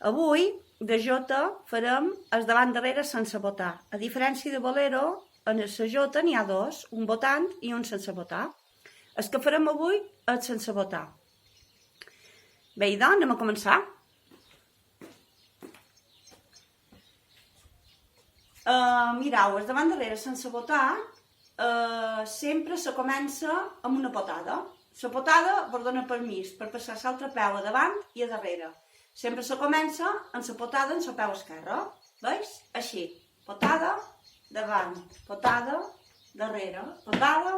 Avui, de jota, farem el davant darrere sense botar. A diferència de bolero, en la jota n'hi ha dos, un botant i un sense botar. El que farem avui és sense botar. Bé, doncs, anem a començar. Mireu, el davant darrere sense botar sempre se comença amb una potada. La potada vos dona permís per passar l'altre peu a davant i a darrere. Sempre se comença amb la potada en el peu esquerre. Veus? Així. Potada, davant. Potada, darrere. Potada,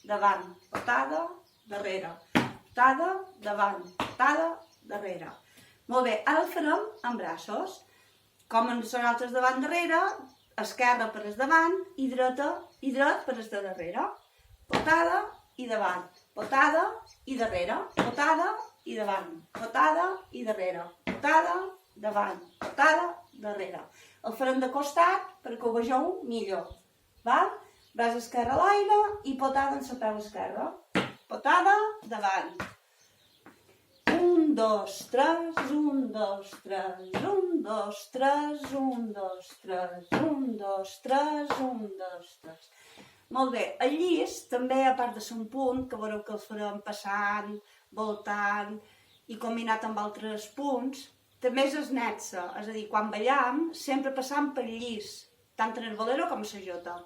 davant. Potada, darrere. Potada, davant. Potada, darrere. Molt bé, ara el farem amb braços. Com en les altres davant darrere, esquerra per el davant i dret per el de darrere. Potada i davant. Potada i darrere. Potada i davant. Potada i darrere. Potada, davant. Potada, darrere. El farem de costat perquè ho vegeu millor. Val? Braç esquerre a l'aire i potada en el peu esquerre. Potada, davant. 1, 2, 3, 1, 2, 3, 1, 2, 3, 1, 2, 3, 1, 2, 3, 1, 2, 3. Molt bé, el llis també, a part de ser un punt, que veureu que el farem passant, voltant i combinat amb altres punts, també és el nexe, és a dir, quan ballam, sempre passam pel llis, tant en el bolero com en la jota.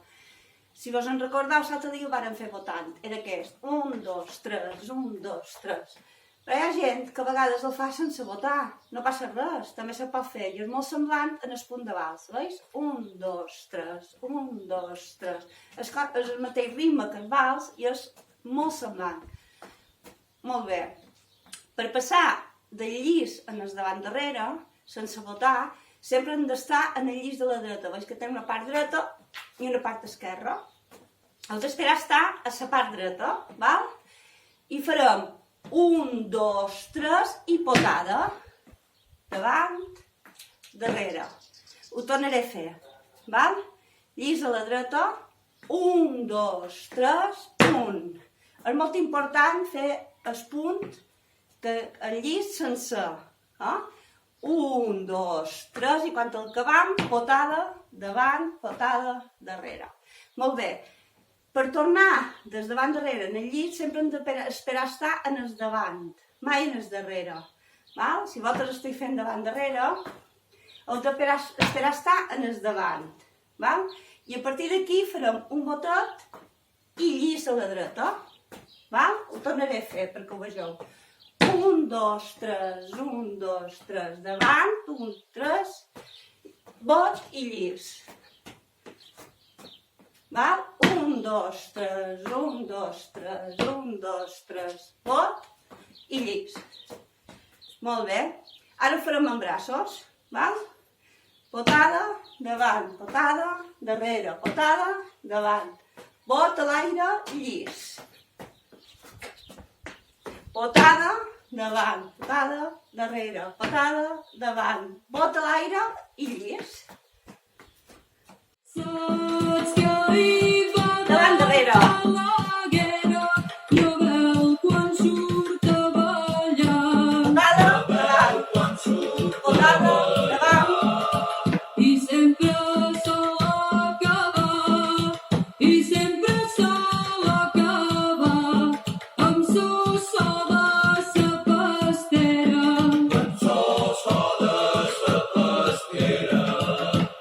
Si vos en recordeu, l'altre dia ho vàrem fer votant, era aquest, 1, 2, 3, 1, 2, 3. Però hi ha gent que a vegades el fa sense votar, no passa res, també se pot fer, i és molt semblant en el punt de vals, veus? 1, 2, 3, 1, 2, 3. És el mateix ritme que el vals i és molt semblant. Molt bé. Per passar del llis en el davant darrere, sense votar, sempre hem d'estar en el llis de la dreta. Veus que té una part dreta i una part esquerra. Els d'esperar estar a la part dreta, val? I farem 1, 2, 3 i potada. Davant, darrere. Ho tornaré a fer, val? Llis a la dreta. 1, 2, 3, 1. És molt important fer el punt el llis sencer. 1, 2, 3 i quan el acabam, potada, davant, potada, darrere. Molt bé. Per tornar des davant darrere en el llis sempre hem d'esperar estar en el davant, mai en el darrere. Val? Si vosaltres estic fent davant darrere, heu d'esperar estar en el davant. Val? I a partir d'aquí farem un botet i llis a la dreta. Val? Ho tornaré a fer perquè ho vegeu. 1, 2, 3, 1, 2, 3, davant, 1, 3, bot i llis. Val? 1, 2, 3, 1, 2, 3, 1, 2, 3, bot i llis. Molt bé. Ara ho farem amb braços. Val? Potada, davant, potada, darrere, potada, davant. Bot a l'aire, llis. Potada, davant, potada, darrere, potada, davant. Bot a l'aire i llis. Davant darrere. Potada, davant. Potada, davant. I sempre sol acabar, i sempre sol acabar, amb so de sa pastera. Amb so de sa pastera.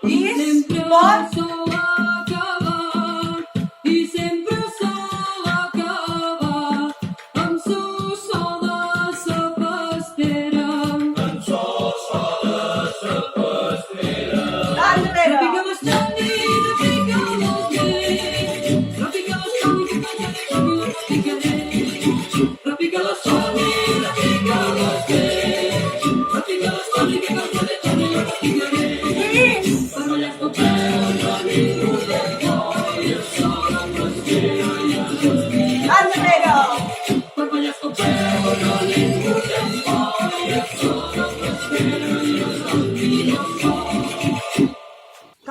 Llis, bot.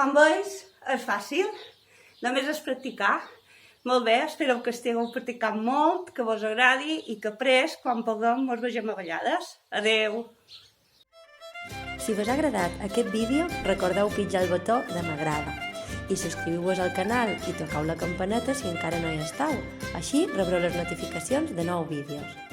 Com veus, és fàcil, només és practicar. Molt bé, espero que estigueu practicant molt, que vos agradi i que après, quan puguem, ens vegem a ballades. Adeu! Si vos ha agradat aquest vídeo, recordeu pitjar el botó de m'agrada i subscriviu-vos al canal i tocau la campaneta si encara no hi esteu. Així rebreu les notificacions de nous vídeos.